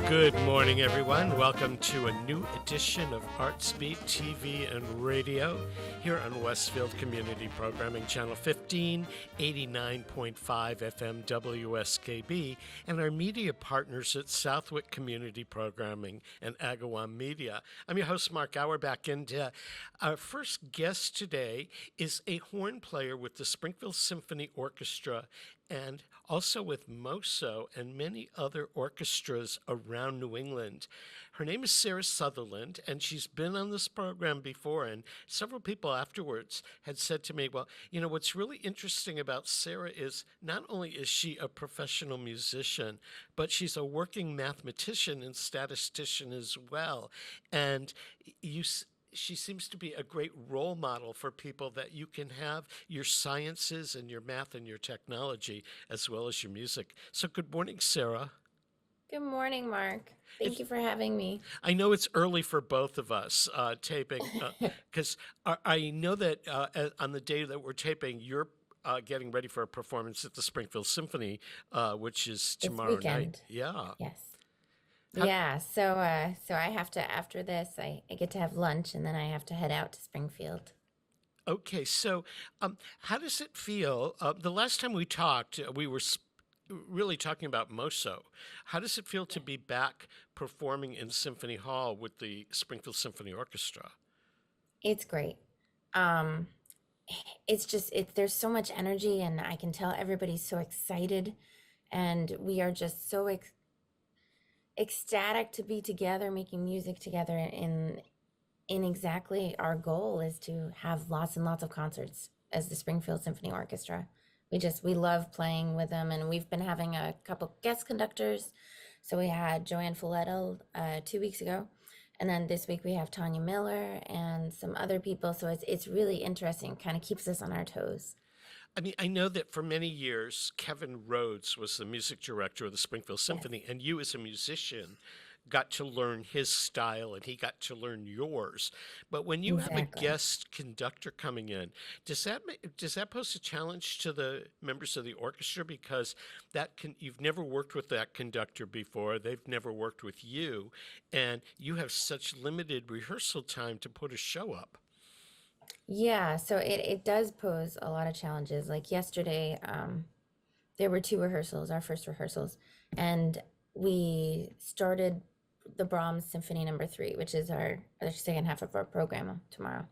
Good morning, everyone. Welcome to a new edition of Artsbeat TV and radio here on Westfield Community Programming Channel 15, 89.5 FM WSKB, and our media partners at Southwick Community Programming and Agawam Media. I'm your host, Mark Auerbach, and our first guest today is a horn player with the Springfield Symphony Orchestra and also with MOSSO and many other orchestras around New England. Her name is Sarah Sutherland, and she's been on this program before, and several people afterwards had said to me, well, you know, what's really interesting about Sarah is not only is she a professional musician, but she's a working mathematician and statistician as well. And she seems to be a great role model for people that you can have your sciences and your math and your technology as well as your music. So good morning, Sarah. Good morning, Mark. Thank you for having me. I know it's early for both of us taping because I know that on the day that we're taping, you're getting ready for a performance at the Springfield Symphony, which is tomorrow night. Yeah. Yes. So I have to, after this, I get to have lunch, and then I have to head out to Springfield. Okay, so how does it feel? The last time we talked, we were really talking about MOSSO. How does it feel to be back performing in Symphony Hall with the Springfield Symphony Orchestra? It's great. There's so much energy, and I can tell everybody's so excited, and we are just so ecstatic to be together, making music together in exactly our goal is to have lots and lots of concerts as the Springfield Symphony Orchestra. We love playing with them, and we've been having a couple guest conductors. So we had Joanne Folletto 2 weeks ago, and then this week we have Tanya Miller and some other people. So it's really interesting, kind of keeps us on our toes. I mean, I know that for many years, Kevin Rhodes was the music director of the Springfield Symphony, and you as a musician got to learn his style and he got to learn yours. But when you have a guest conductor coming in, does that pose a challenge to the members of the orchestra? Because you've never worked with that conductor before, they've never worked with you, and you have such limited rehearsal time to put a show up. Yeah, so it does pose a lot of challenges. Like yesterday, there were two rehearsals, our first rehearsals, and we started the Brahms Symphony No. 3, which is our second half of our program tomorrow.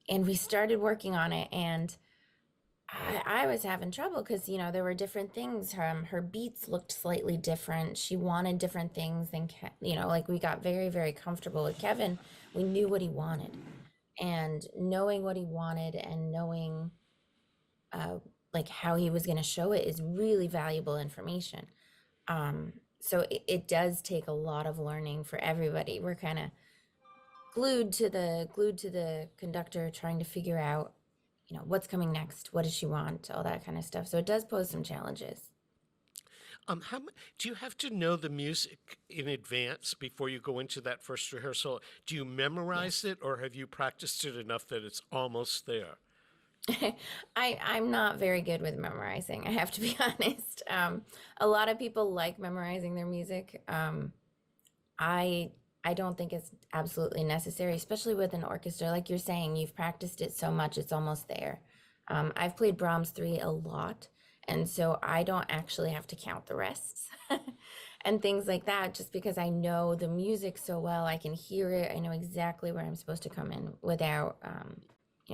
And we started working on it, and I was having trouble because, you know, there were different things. Her beats looked slightly different. She wanted different things than, like we got very, very comfortable with Kevin. We knew what he wanted. And knowing what he wanted and knowing like how he was going to show it is really valuable information. So it does take a lot of learning for everybody. We're kind of glued to the conductor, trying to figure out, you know, what's coming next, what does she want, all that kind of stuff. So it does pose some challenges. Do you have to know the music in advance before you go into that first rehearsal? Do you memorize it, or have you practiced it enough that it's almost there? I'm not very good with memorizing, I have to be honest. A lot of people like memorizing their music. I don't think it's absolutely necessary, especially with an orchestra. Like you're saying, you've practiced it so much, it's almost there. I've played Brahms 3 a lot, and so I don't actually have to count the rests and things like that, just because I know the music so well. I can hear it. I know exactly where I'm supposed to come in without,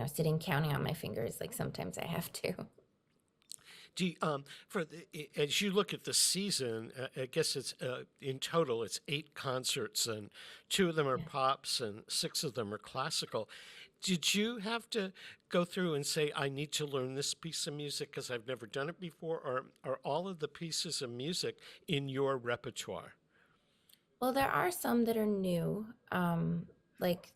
sitting counting on my fingers like sometimes I have to. Do you, as you look at the season, I guess it's in total it's 8 concerts, and 2 of them are pops and 6 of them are classical. Did you have to go through and say, I need to learn this piece of music because I've never done it before, or are all of the pieces of music in your repertoire? Well, there are some that are new. Like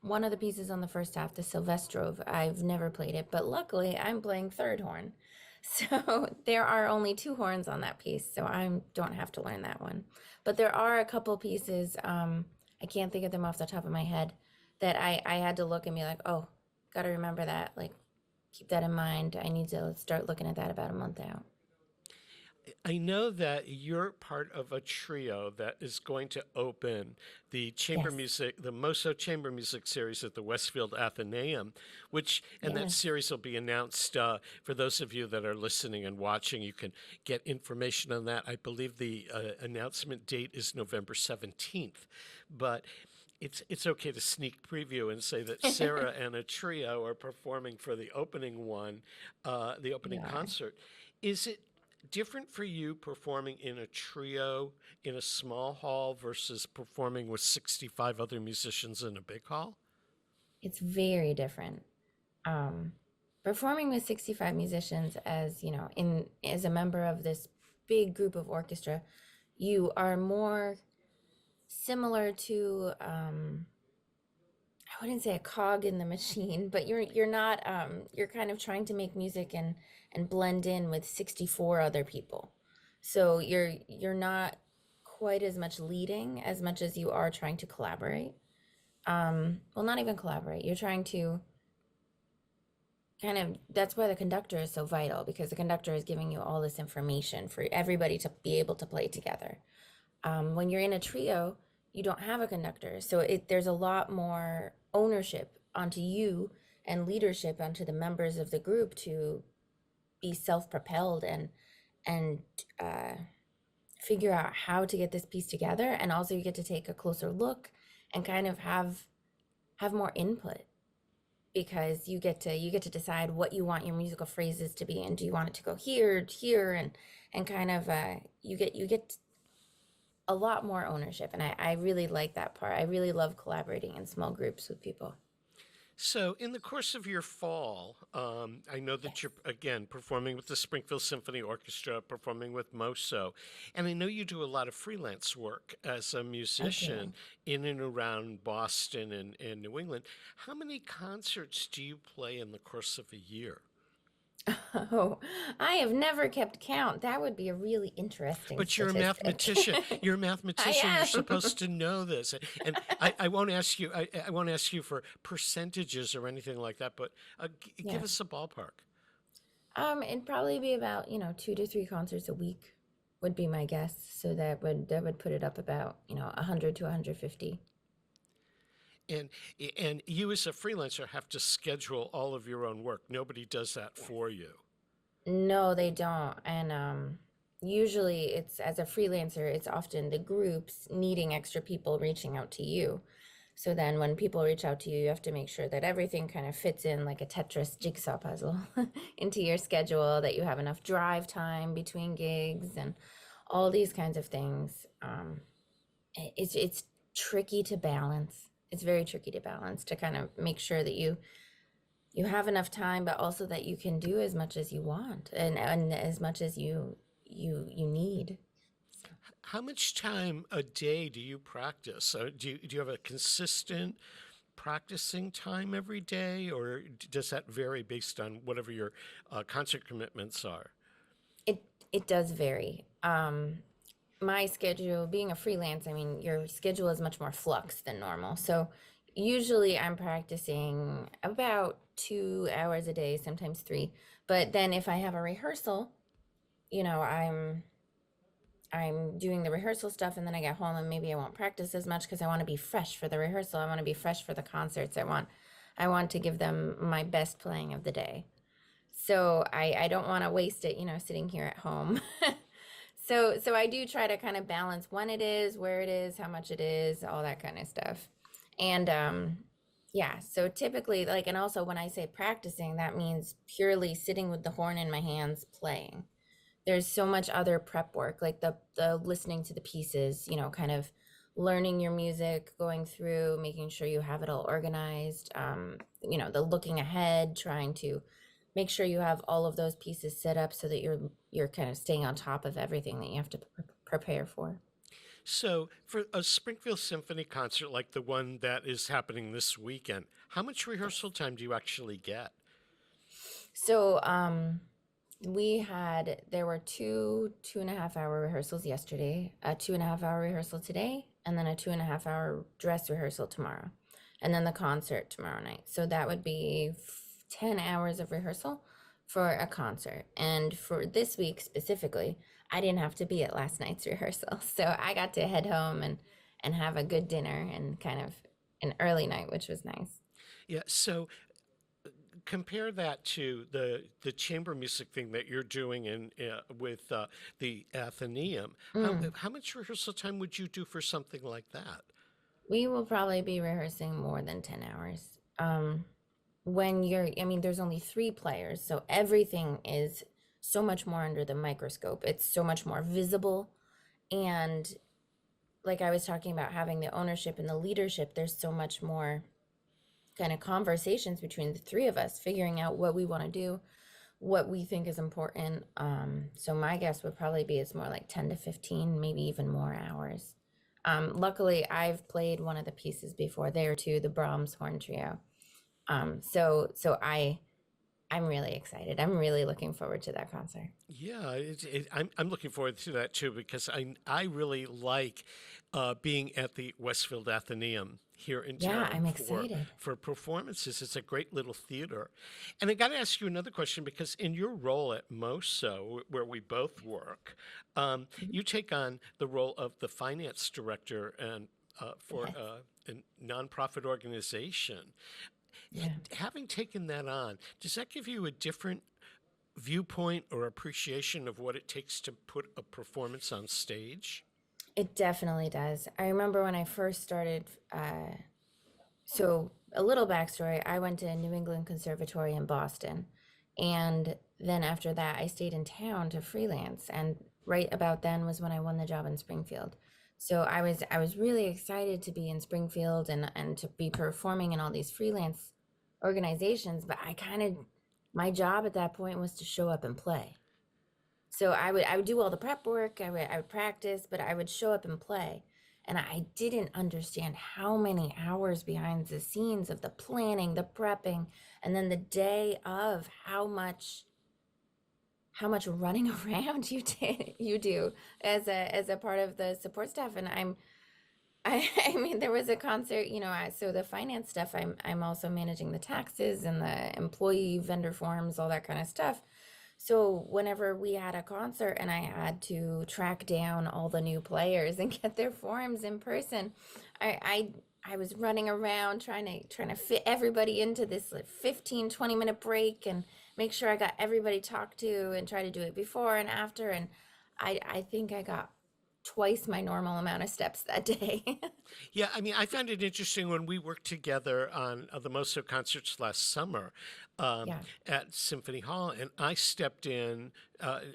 one of the pieces on the first half, the Silvestrov, I've never played it, but luckily I'm playing third horn. So there are only 2 horns on that piece, so I don't have to learn that one. But there are a couple pieces, I can't think of them off the top of my head, that I had to look and be like, oh, got to remember that, like keep that in mind. I need to start looking at that about a month out. I know that you're part of a trio that is going to open the chamber Yes. music, the MOSSO chamber music series at the Westfield Athenaeum, and that Yes. series will be announced for those of you that are listening and watching. You can get information on that. I believe the announcement date is November 17th, but it's okay to sneak preview and say that Sarah and a trio are performing for the opening the We opening are. concert. Is it different for you performing in a trio in a small hall versus performing with 65 other musicians in a big hall? It's very different. Um, Performing with 65 musicians as, in as a member of this big group of orchestra, you are more similar to I wouldn't say a cog in the machine, but you're not you're kind of trying to make music and blend in with 64 other people. So you're not quite as much leading as much as you are trying to collaborate. Well, not even collaborate. You're trying to kind of, that's why the conductor is so vital, because the conductor is giving you all this information for everybody to be able to play together. When you're in a trio, you don't have a conductor, so there's a lot more ownership onto you and leadership onto the members of the group to be self-propelled and uh, figure out how to get this piece together, and also you get to take a closer look and kind of have more input, because you get to decide what you want your musical phrases to be, and do you want it to go here, and kind of you get a lot more ownership, and I really like that part. I really love collaborating in small groups with people. So, in the course of your fall, I know that Yes, you're again performing with the Springfield Symphony Orchestra, performing with MOSSO, and I know you do a lot of freelance work as a I musician do. in and around Boston and New England. How many concerts do you play in the course of a year? Oh, I have never kept count. That would be a really interesting But you're a statistic. mathematician. You're a mathematician. You're I am. supposed to know this. And I won't ask you. I won't ask you for percentages or anything like that. But give Yeah. us a ballpark. It'd probably be about, 2 to 3 concerts a week would be my guess. So that would put it up about, 100 to 150. And and you as a freelancer have to schedule all of your own work. Nobody does that Yes. for you. No, they don't. And usually it's, as a freelancer, it's often the groups needing extra people reaching out to you. So then when people reach out to you, you have to make sure that everything kind of fits in like a Tetris jigsaw puzzle into your schedule, that you have enough drive time between gigs and all these kinds of things. It's tricky to balance. It's very tricky to balance, to kind of make sure that you have enough time, but also that you can do as much as you want, and as much as you need. So, How much time a day do you practice? Do you have a consistent practicing time every day, or does that vary based on whatever your concert commitments are? it it does vary. My schedule, being a freelance, I mean, your schedule is much more flux than normal. So usually I'm practicing about 2 hours a day, sometimes three. But then if I have a rehearsal, you know, I'm doing the rehearsal stuff, and then I get home and maybe I won't practice as much because I want to be fresh for the rehearsal. I want to be fresh for the concerts. I want to give them my best playing of the day. So I don't want to waste it, sitting here at home. So I do try to kind of balance when it is, where it is, how much it is, all that kind of stuff. And yeah, so typically, like, and also when I say practicing, that means purely sitting with the horn in my hands playing. There's so much other prep work, like the listening to the pieces, kind of learning your music, going through, making sure you have it all organized, the looking ahead, trying to make sure you have all of those pieces set up so that you're kind of staying on top of everything that you have to prepare for. So, for a Springfield Symphony concert like the one that is happening this weekend, how much Yes. rehearsal time do you actually get? So there were 2.5 hour rehearsals yesterday, a 2.5 hour rehearsal today, and then a 2.5 hour dress rehearsal tomorrow, and then the concert tomorrow night. So that would be 10 hours of rehearsal, for a concert. And for this week specifically, I didn't have to be at last night's rehearsal. So I got to head home and have a good dinner and kind of an early night, which was nice. Yeah. So compare that to the chamber music thing that you're doing in with the Athenaeum. Mm. How much rehearsal time would you do for something like that? We will probably be rehearsing more than 10 hours. When you're, I mean, there's only three players, so everything is so much more under the microscope. It's so much more visible. And like I was talking about having the ownership and the leadership, there's so much more kind of conversations between the three of us, figuring out what we want to do, what we think is important. So my guess would probably be it's more like 10 to 15, maybe even more hours. Luckily, I've played one of the pieces before there too, the Brahms Horn Trio. I'm really excited. I'm really looking forward to that concert. Yeah, I'm looking forward to that too because I really like being at the Westfield Athenaeum here in Yeah, town I'm excited. for performances. It's a great little theater, and I got to ask you another question because in your role at MOSSO, where we both work, Mhm. you take on the role of the finance director and for Yes. a nonprofit organization. Yeah. Having taken that on, does that give you a different viewpoint or appreciation of what it takes to put a performance on stage? It definitely does. I remember when I first started, so a little backstory, I went to New England Conservatory in Boston. And then after that, I stayed in town to freelance. And right about then was when I won the job in Springfield. So I was really excited to be in Springfield and to be performing in all these freelance organizations, but my job at that point was to show up and play. So I would do all the prep work, I would practice, but I would show up and play. And I didn't understand how many hours behind the scenes of the planning, the prepping, and then the day of how much running around you do as a part of the support staff. And I mean, there was a concert, so the finance stuff, I'm also managing the taxes and the employee vendor forms, all that kind of stuff. So whenever we had a concert and I had to track down all the new players and get their forms in person, I was running around trying to fit everybody into this like 15-20 minute break and make sure I got everybody talked to and try to do it before and after. And I think I got twice my normal amount of steps that day. Yeah, I mean, I found it interesting when we worked together on the MOSO concerts last summer um, Yeah. at Symphony Hall, and I stepped in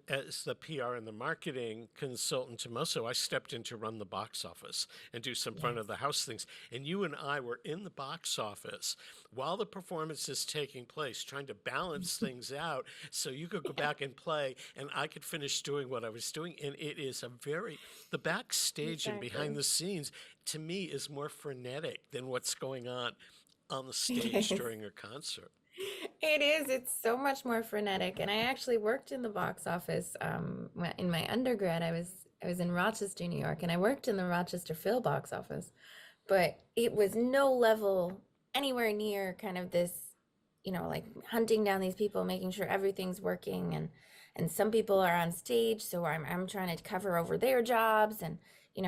as the PR and the marketing consultant to MOSO. I stepped in to run the box office and do some front Yes. of the house things. And you and I were in the box office while the performance is taking place, trying to balance things out so you could go Yeah, back and play, and I could finish doing what I was doing. And it is the backstage and behind exactly. the scenes to me is more frenetic than what's going on the It stage is. during a concert. It is. It's so much more frenetic. And I actually worked in the box office. In my undergrad, I was in Rochester, New York, and I worked in the Rochester Phil box office. But it was no level anywhere near kind of this, like hunting down these people, making sure everything's working, and some people are on stage, so I'm trying to cover over their jobs and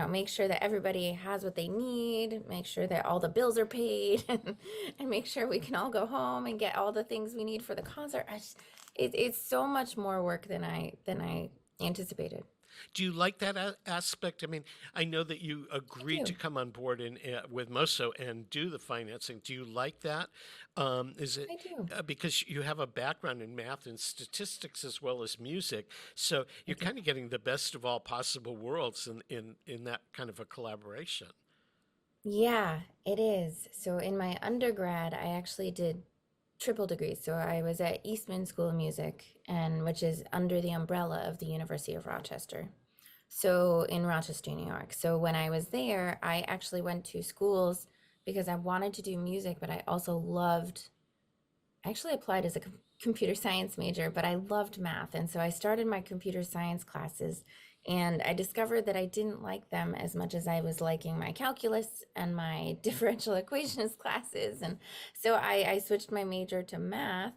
make sure that everybody has what they need, make sure that all the bills are paid, and make sure we can all go home and get all the things we need for the concert. It's so much more work than I anticipated. Do you like that aspect? I mean, I know that you I agreed to do. come on board with MOSO and do the financing. Do you like that? Is it I do. because you have a background in math and statistics as well as music, so I you're do. kind of getting the best of all possible worlds in that kind of a collaboration? Yeah, it is. So in my undergrad, I actually did triple degrees. So I was at Eastman School of Music, and which is under the umbrella of the University of Rochester. So in Rochester, New York. So when I was there, I actually went to schools because I wanted to do music, but I also loved I actually applied as a computer science major, but I loved math. And so I started my computer science classes and I discovered that I didn't like them as much as I was liking my calculus and my differential equations classes. And so I switched my major to math.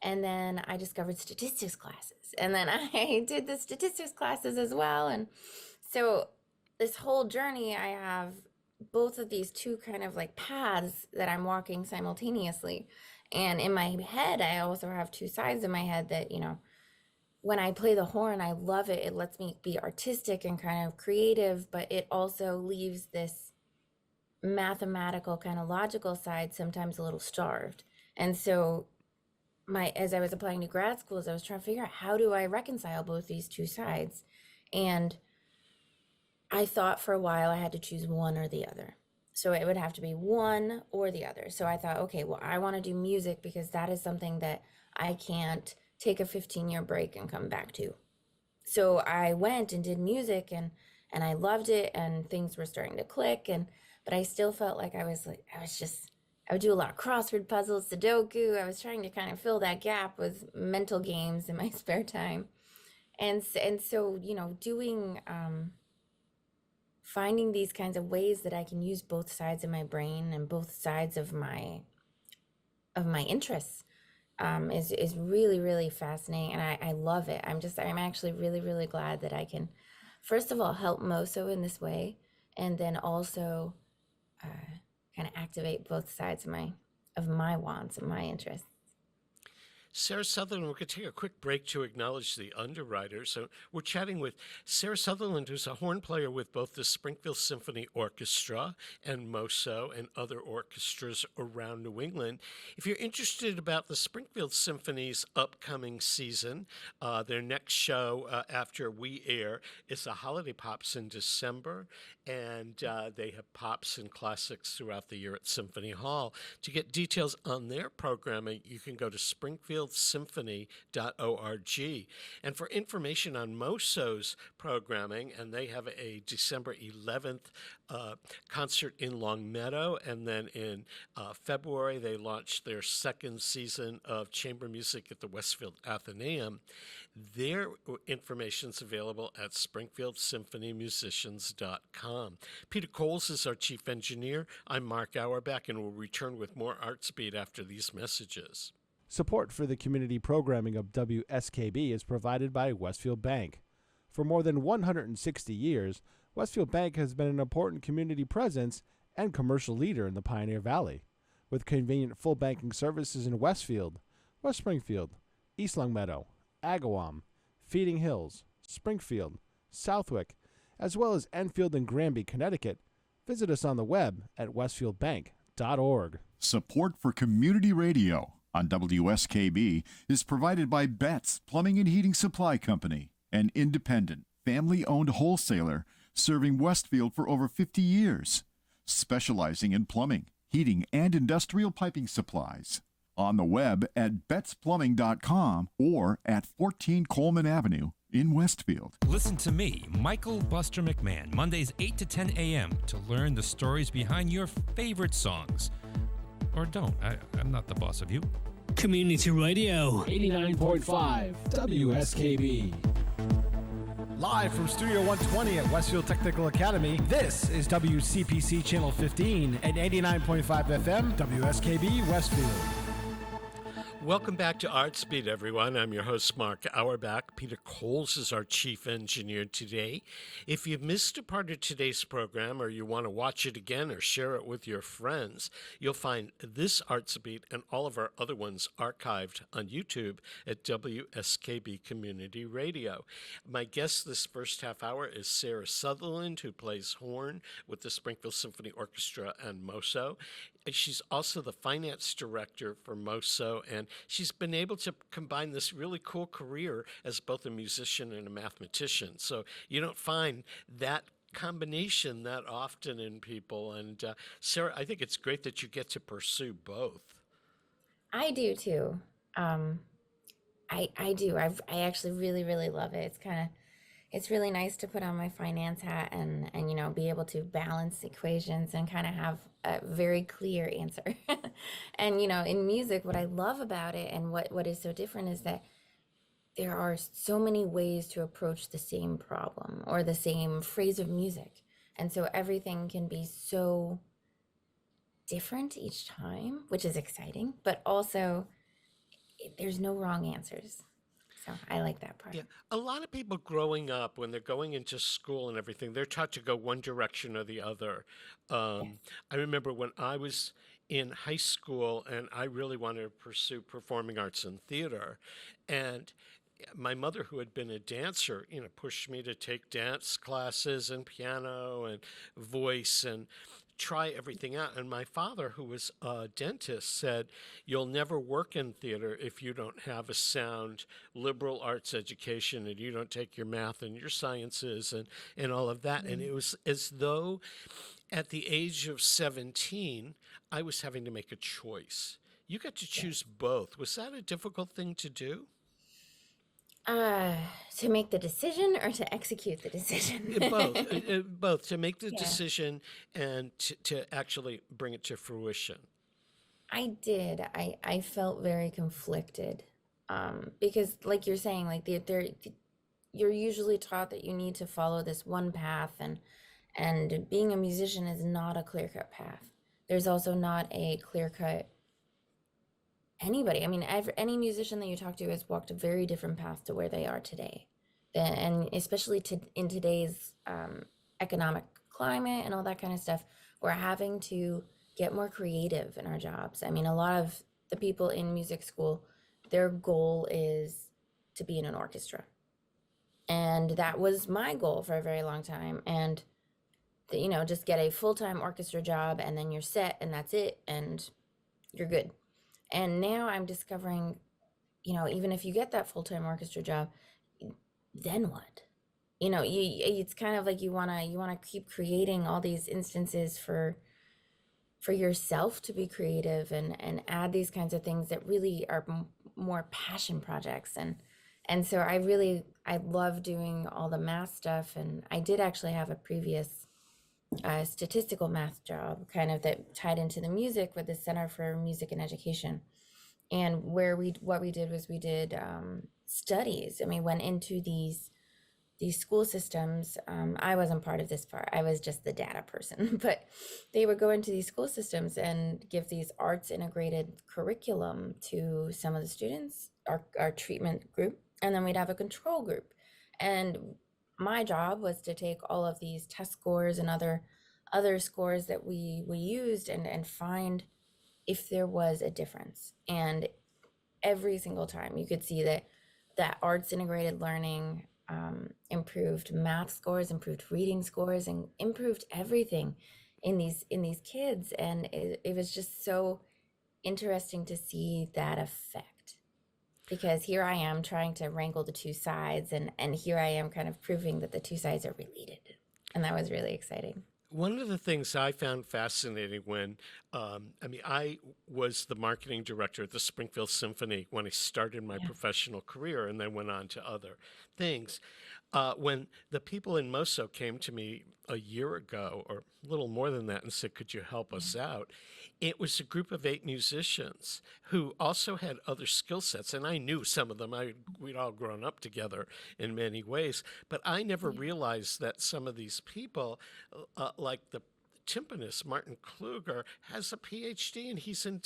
And then I discovered statistics classes. And then I did the statistics classes as well. And so this whole journey, I have both of these two kind of like paths that I'm walking simultaneously. And in my head, I also have two sides of my head that, when I play the horn, I love it. It lets me be artistic and kind of creative, but it also leaves this mathematical kind of logical side sometimes a little starved. And so as I was applying to grad schools, I was trying to figure out, how do I reconcile both these two sides? And I thought for a while I had to choose one or the other. So it would have to be one or the other. So I thought, okay, well, I want to do music because that is something that I can't take a 15-year break and come back to. So I went and did music, and I loved it, and things were starting to click, but I still felt like I would do a lot of crossword puzzles, Sudoku. I was trying to kind of fill that gap with mental games in my spare time. And so, doing finding these kinds of ways that I can use both sides of my brain and both sides of my interests is really, really fascinating, and I love it. I'm actually really, really glad that I can, first of all, help MOSSO in this way, and then also kind of activate both sides of my wants and my interests. Sarah Sutherland, we're going to take a quick break to acknowledge the underwriters. So we're chatting with Sarah Sutherland, who's a horn player with both the Springfield Symphony Orchestra and MOSSO and other orchestras around New England. If you're interested about the Springfield Symphony's upcoming season, their next show after we air is the Holiday Pops in December, and they have pops and classics throughout the year at Symphony Hall. To get details on their programming, you can go to springfieldsymphony.org. And for information on MOSSO's programming, and they have a December 11th concert in Long Meadow, and then in February they launched their second season of chamber music at the Westfield Athenaeum. Their information is available at springfieldsymphonymusicians.com. Peter Coles is our chief engineer. I'm Mark Auerbach, and we'll return with more Artsbeat after these messages. Support for the community programming of WSKB is provided by Westfield Bank. For more than 160 years, Westfield Bank has been an important community presence and commercial leader in the Pioneer Valley, with convenient full banking services in Westfield, West Springfield, East Longmeadow, Agawam, Feeding Hills, Springfield, Southwick, as well as Enfield and Granby, Connecticut. Visit us on the web at westfieldbank.org. Support for community radio on WSKB is provided by Betts Plumbing and Heating Supply Company, an independent, family-owned wholesaler serving Westfield for over 50 years, specializing in plumbing, heating, and industrial piping supplies. On the web at bettsplumbing.com or at 14 Coleman Avenue in Westfield. Listen to me, Michael Buster McMahon, Mondays 8 to 10 a.m. to learn the stories behind your favorite songs. Or don't. I'm not the boss of you. Community Radio 89.5 WSKB. Live from Studio 120 at Westfield Technical Academy, this is WCPC Channel 15 at 89.5 FM, WSKB Westfield. Welcome back to Artsbeat, everyone. I'm your host, Mark Auerbach. Peter Coles is our chief engineer today. If you've missed a part of today's program, or you want to watch it again or share it with your friends, you'll find this Artsbeat and all of our other ones archived on YouTube at WSKB Community Radio. My guest this first half hour is Sarah Sutherland, who plays horn with the Springfield Symphony Orchestra and MOSSO. She's also the finance director for MOSSO, and she's been able to combine this really cool career as both a musician and a mathematician. So you don't find that combination that often in people. And Sarah, I think it's great that you get to pursue both. I do too. I do. I actually really, really love it. It's really nice to put on my finance hat and be able to balance equations and kind of have a very clear answer. And in music, what I love about it and what is so different is that there are so many ways to approach the same problem or the same phrase of music. And so everything can be so different each time, which is exciting, but also there's no wrong answers. So I like that part. Yeah, a lot of people growing up, when they're going into school and everything, they're taught to go one direction or the other. Yes. I remember when I was in high school and I really wanted to pursue performing arts and theater, and my mother, who had been a dancer, pushed me to take dance classes and piano and voice and try everything out. And my father, who was a dentist, said, "You'll never work in theater if you don't have a sound liberal arts education and you don't take your math and your sciences and all of that." And it was as though at the age of 17, I was having to make a choice. You got to choose both. Was that a difficult thing to do? Uh, to make the decision or to execute the decision? Both to make the Yeah. decision and to actually bring it to fruition. I did. I felt very conflicted. Because like you're saying, like you're usually taught that you need to follow this one path, and being a musician is not a clear-cut path. There's also not a clear-cut anybody. I mean, any musician that you talk to has walked a very different path to where they are today. And especially in today's economic climate and all that kind of stuff, we're having to get more creative in our jobs. I mean, a lot of the people in music school, their goal is to be in an orchestra. And that was my goal for a very long time. And, just get a full-time orchestra job and then you're set and that's it and you're good. And now I'm discovering, even if you get that full-time orchestra job, then what? It's kind of like you wanna keep creating all these instances for yourself to be creative and add these kinds of things that really are more passion projects. And so I love doing all the math stuff. And I did actually have a previous statistical math job kind of that tied into the music with the Center for Music and Education. And what we did was we did studies, and we went into these school systems. I wasn't part of this part. I was just the data person, but they would go into these school systems and give these arts integrated curriculum to some of the students, our treatment group, and then we'd have a control group. And my job was to take all of these test scores and other scores that we used and find if there was a difference. And every single time you could see that arts integrated learning improved math scores, improved reading scores, and improved everything in these kids. And it was just so interesting to see that effect, because here I am trying to wrangle the two sides, and here I am kind of proving that the two sides are related. And that was really exciting. One of the things I found fascinating when, I was the marketing director at the Springfield Symphony when I started my professional career and then went on to other things. When the people in MOSSO came to me a year ago, or a little more than that, and said, "Could you help us out?" It was a group of 8 musicians who also had other skill sets, and I knew some of them. We'd all grown up together in many ways, but I never realized that some of these people, like the timpanist Martin Kluger, has a PhD and he's in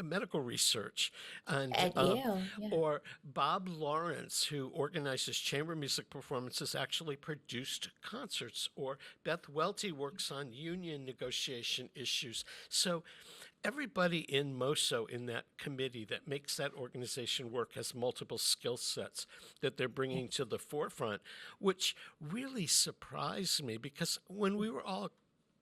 medical research, and At Yale, yeah. or Bob Lawrence, who organizes chamber music performances, actually produced concerts, or Beth Welty works on union negotiation issues. So everybody in MOSSO, in that committee that makes that organization work, has multiple skill sets that they're bringing to the forefront, which really surprised me, because when we were all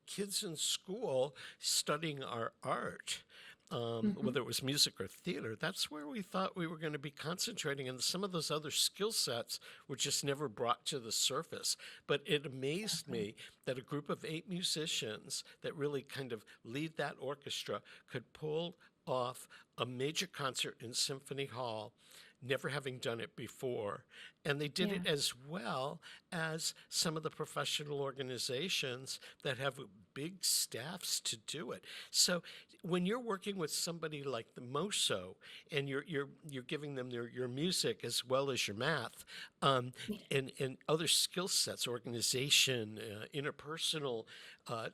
kids in school studying our art, whether it was music or theater, that's where we thought we were going to be concentrating, and some of those other skill sets were just never brought to the surface. But it amazed me that a group of 8 musicians that really kind of lead that orchestra could pull off a major concert in Symphony Hall, never having done it before. And they did it as well as some of the professional organizations that have big staffs to do it. So when you're working with somebody like the MOSSO, and you're giving them your music as well as your math, and other skill sets, organization, interpersonal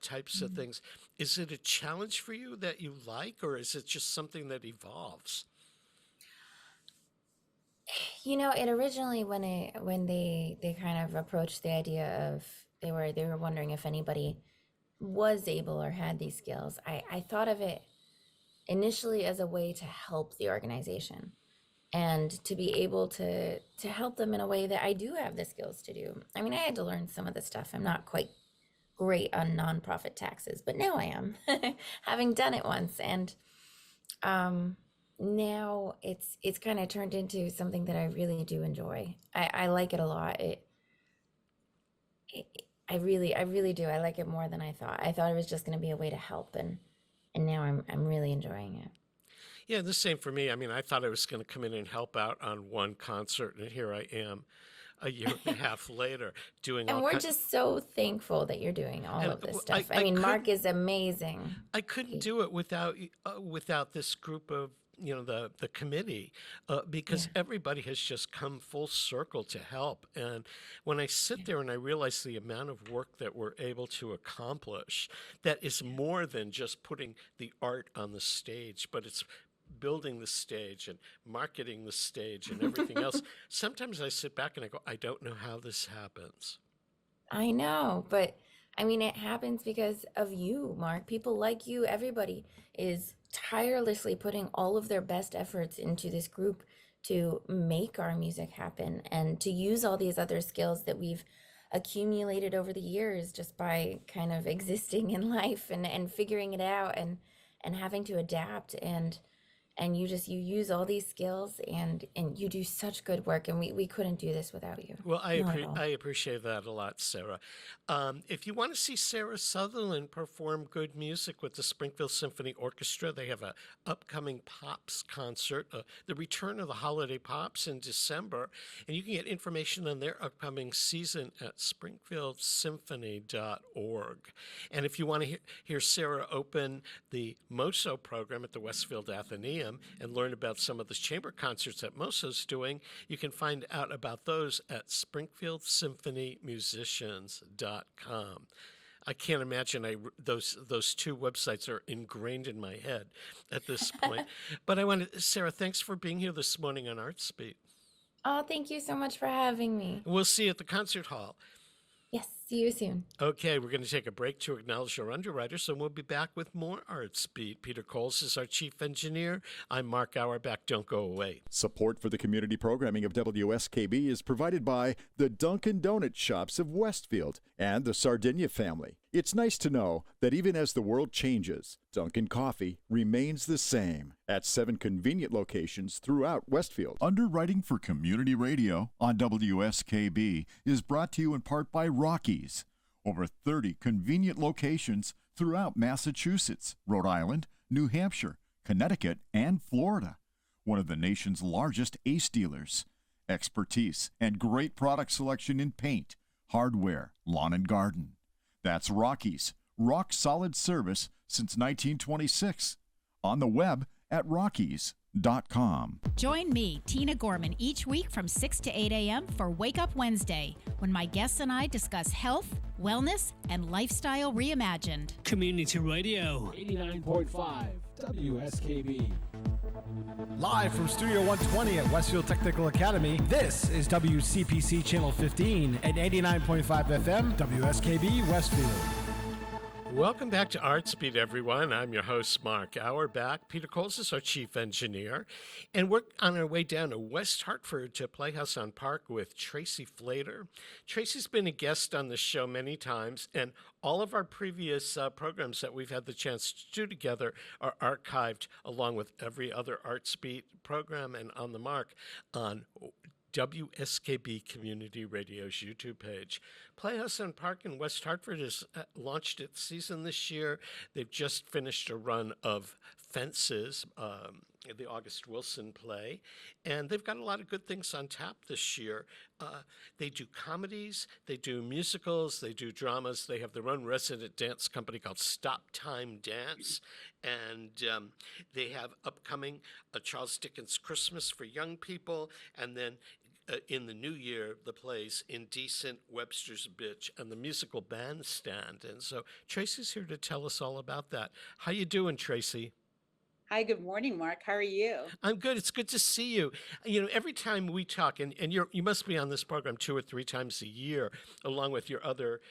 types of things, is it a challenge for you that you like, or is it just something that evolves? It originally when they kind of approached the idea of they were wondering if anybody was able or had these skills. I thought of it initially as a way to help the organization and to be able to help them in a way that I do have the skills to do. I mean, I had to learn some of the stuff. I'm not quite great on nonprofit taxes, but now I am, having done it once. And now it's kind of turned into something that I really do enjoy. I like it a lot. It I really do. I like it more than I thought. I thought it was just going to be a way to help, and now I'm really enjoying it. Yeah, the same for me. I mean, I thought I was going to come in and help out on one concert, and here I am a year and a half later doing And all we're kinds. just so thankful that you're doing all And of this I, stuff. I I mean, Mark couldn't is amazing. I couldn't do it without this group of the committee Yeah. because everybody has just come full circle to help. And when I sit there and I realize the amount of work that we're able to accomplish, that is more than just putting the art on the stage, but it's building the stage and marketing the stage and everything else. Sometimes I sit back and I go, I don't know how this happens. I know, but I mean, it happens because of you, Mark. People like you, everybody is tirelessly putting all of their best efforts into this group to make our music happen and to use all these other skills that we've accumulated over the years just by kind of existing in life and figuring it out and having to adapt and you use all these skills and you do such good work and we couldn't do this without you. Well, Not at all. I appreciate that a lot, Sarah. If you want to see Sarah Sutherland perform good music with the Springfield Symphony Orchestra, they have a upcoming Pops concert, the return of the Holiday Pops in December, and you can get information on their upcoming season at springfieldsymphony.org. And if you want to hear Sarah open the MOSSO program at the Westfield Athenaeum and learn about some of the chamber concerts that MOSSO's doing, you can find out about those at springfieldsymphonymusicians.com. I can't imagine those two websites are ingrained in my head at this point. But Sarah, thanks for being here this morning on Artsbeat. Oh, thank you so much for having me. We'll see you at the concert hall. Yes, see you soon. Okay, we're going to take a break to acknowledge our underwriters, and we'll be back with more Artsbeat. Peter Coles is our chief engineer. I'm Mark Auerbach. Don't go away. Support for the community programming of WSKB is provided by the Dunkin' Donut Shops of Westfield and the Sardinia family. It's nice to know that even as the world changes, Dunkin' Coffee remains the same at 7 convenient locations throughout Westfield. Underwriting for Community Radio on WSKB is brought to you in part by Rockies. Over 30 convenient locations throughout Massachusetts, Rhode Island, New Hampshire, Connecticut, and Florida. One of the nation's largest ACE dealers. Expertise and great product selection in paint, hardware, lawn and garden. That's Rockies, rock solid service since 1926. On the web at rockies.com. Join me, Tina Gorman, each week from 6 to 8 a.m. for Wake Up Wednesday, when my guests and I discuss health, wellness, and lifestyle reimagined. Community Radio. 89.5 WSKB. Live from Studio 120 at Westfield Technical Academy, this is WCPC Channel 15 at 89.5 FM, WSKB Westfield. Welcome back to Artsbeat, everyone. I'm your host, Mark Auerbach. Peter Coles is our chief engineer. And we're on our way down to West Hartford to Playhouse on Park with Tracy Flater. Tracy's been a guest on the show many times, and all of our previous programs that we've had the chance to do together are archived along with every other Artsbeat program and on the mark on WSKB Community Radio's YouTube page. Playhouse on Park in West Hartford has launched its season this year. They've just finished a run of Fences, the August Wilson play, and they've got a lot of good things on tap this year. They do comedies, they do musicals, they do dramas. They have their own resident dance company called Stop Time Dance, and they have upcoming a Charles Dickens Christmas for young people, and then in the new year, the plays Indecent, Webster's Bitch, and the musical Bandstand. And so Tracy's here to tell us all about that. How you doing, Tracy? Hi, good morning, Mark. How are you? I'm good. It's good to see you. You know, every time we talk, and you must be on this program 2 or 3 times a year, along with your other,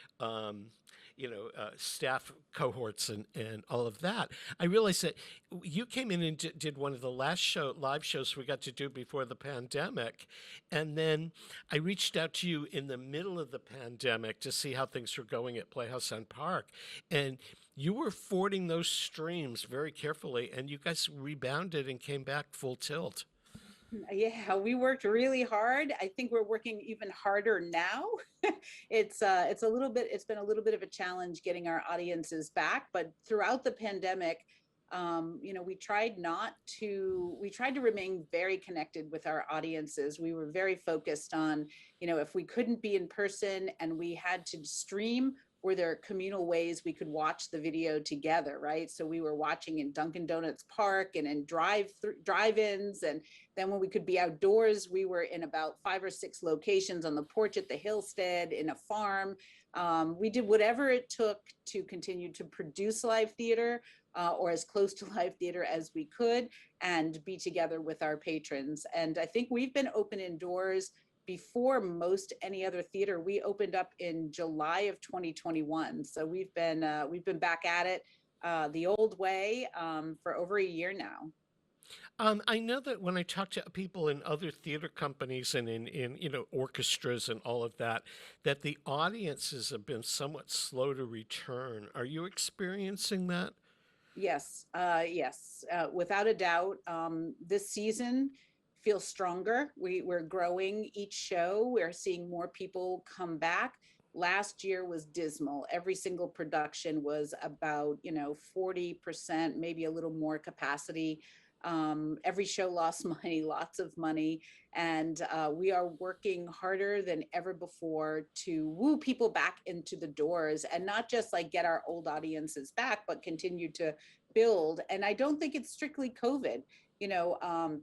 staff cohorts and all of that. I realized that you came in and did one of the last live shows we got to do before the pandemic, and then I reached out to you in the middle of the pandemic to see how things were going at Playhouse on Park, and you were fording those streams very carefully, and you guys rebounded and came back full tilt. Yeah, we worked really hard. I think we're working even harder now. It's been a little bit of a challenge getting our audiences back, but throughout the pandemic, we tried to remain very connected with our audiences. We were very focused on, if we couldn't be in person and we had to stream, were there communal ways we could watch the video together, right? So we were watching in Dunkin' Donuts Park and in drive-ins, and then when we could be outdoors, we were in about 5 or 6 locations, on the porch at the Hillstead, in a farm. We did whatever it took to continue to produce live theater, or as close to live theater as we could, and be together with our patrons. And I think we've been open indoors before most any other theater. We opened up in July of 2021, so we've been back at it the old way for over a year now. I know that when I talk to people in other theater companies and in orchestras and all of that, that the audiences have been somewhat slow to return. Are you experiencing that? Yes, without a doubt. This season feels stronger. We're growing each show. We're seeing more people come back. Last year was dismal. Every single production was about 40%, maybe a little more capacity. Every show lost money, lots of money, and we are working harder than ever before to woo people back into the doors, and not just like get our old audiences back, but continue to build. And I don't think it's strictly COVID.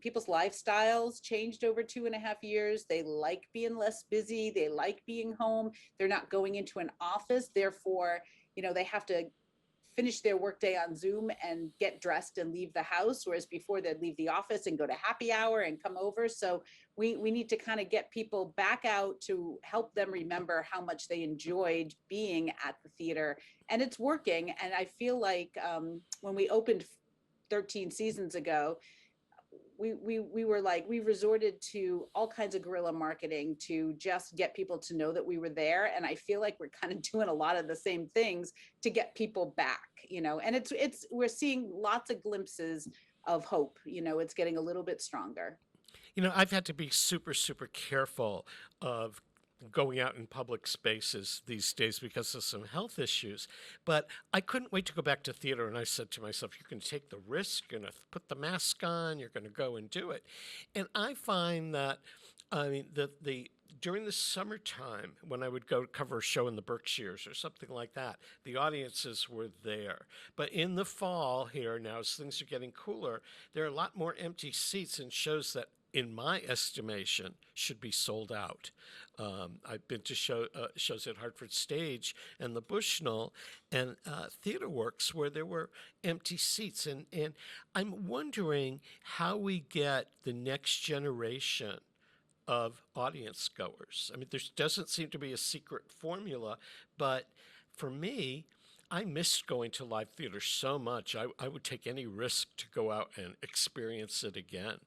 People's lifestyles changed over 2.5 years. They like being less busy. They like being home. They're not going into an office. Therefore, they have to finish their workday on Zoom and get dressed and leave the house, whereas before they'd leave the office and go to happy hour and come over. So we need to kind of get people back out to help them remember how much they enjoyed being at the theater. And it's working. And I feel like when we opened 13 seasons ago, we resorted to all kinds of guerrilla marketing to just get people to know that we were there. And I feel like we're kind of doing a lot of the same things to get people back, and we're seeing lots of glimpses of hope. It's getting a little bit stronger. I've had to be super, super careful of going out in public spaces these days because of some health issues. But I couldn't wait to go back to theater, and I said to myself, you're going to take the risk, you're going to put the mask on, you're going to go and do it. And I find that, the during the summertime, when I would go cover a show in the Berkshires or something like that, the audiences were there. But in the fall here now, as things are getting cooler, there are a lot more empty seats in shows that, in my estimation, should be sold out. I've been to shows at Hartford Stage and the Bushnell and Theater Works where there were empty seats. And I'm wondering how we get the next generation of audience goers. I mean, there doesn't seem to be a secret formula, but for me, I missed going to live theater so much. I would take any risk to go out and experience it again.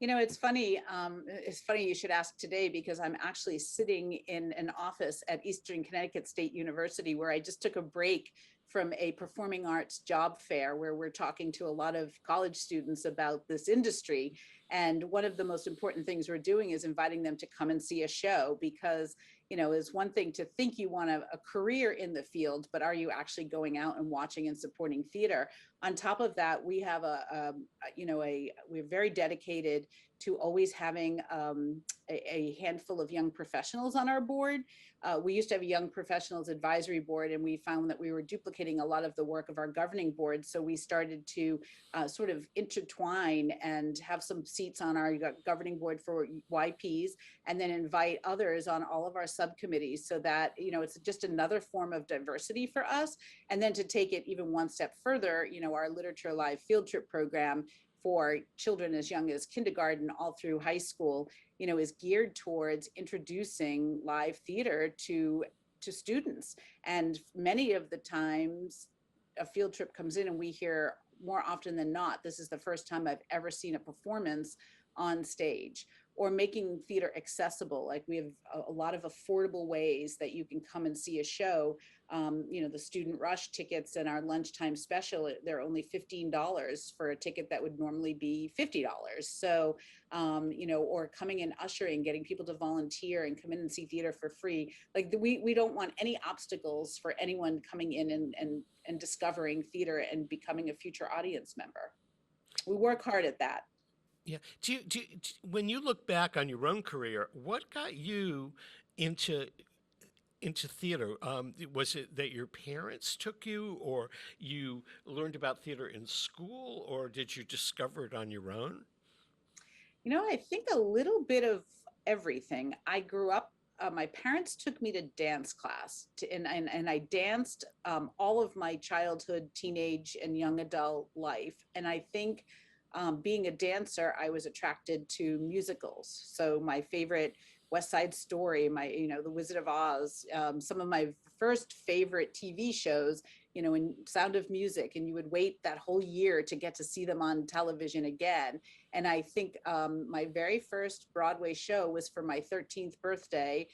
It's funny. It's funny you should ask today, because I'm actually sitting in an office at Eastern Connecticut State University, where I just took a break from a performing arts job fair where we're talking to a lot of college students about this industry. And one of the most important things we're doing is inviting them to come and see a show, because it's one thing to think you want a career in the field, but are you actually going out and watching and supporting theater? On top of that, we have we're very dedicated to always having a handful of young professionals on our board. We used to have a young professionals advisory board, and we found that we were duplicating a lot of the work of our governing board. So we started to sort of intertwine and have some seats on our governing board for YPs, and then invite others on all of our subcommittees, so that, you know, it's just another form of diversity for us. And then to take it even one step further, you know, our Literature Live field trip program for children as young as kindergarten all through high school, you know, is geared towards introducing live theater to students. And many of the times a field trip comes in and we hear more often than not, this is the first time I've ever seen a performance on stage. Or making theater accessible. Like, we have a lot of affordable ways that you can come and see a show. You know, the Student Rush tickets and our lunchtime special, they're only $15 for a ticket that would normally be $50. So, you know, or coming and ushering, getting people to volunteer and come in and see theater for free. Like, we don't want any obstacles for anyone coming in and discovering theater and becoming a future audience member. We work hard at that. Yeah. When you look back on your own career, what got you into theater? Was it that your parents took you, or you learned about theater in school, or did you discover it on your own? You know, I think a little bit of everything. I grew up, my parents took me to dance class, and I danced all of my childhood, teenage, and young adult life. And I think being a dancer, I was attracted to musicals. So my favorite, West Side Story, you know, The Wizard of Oz, some of my first favorite TV shows, you know, in Sound of Music, and you would wait that whole year to get to see them on television again. And I think my very first Broadway show was for my 13th birthday.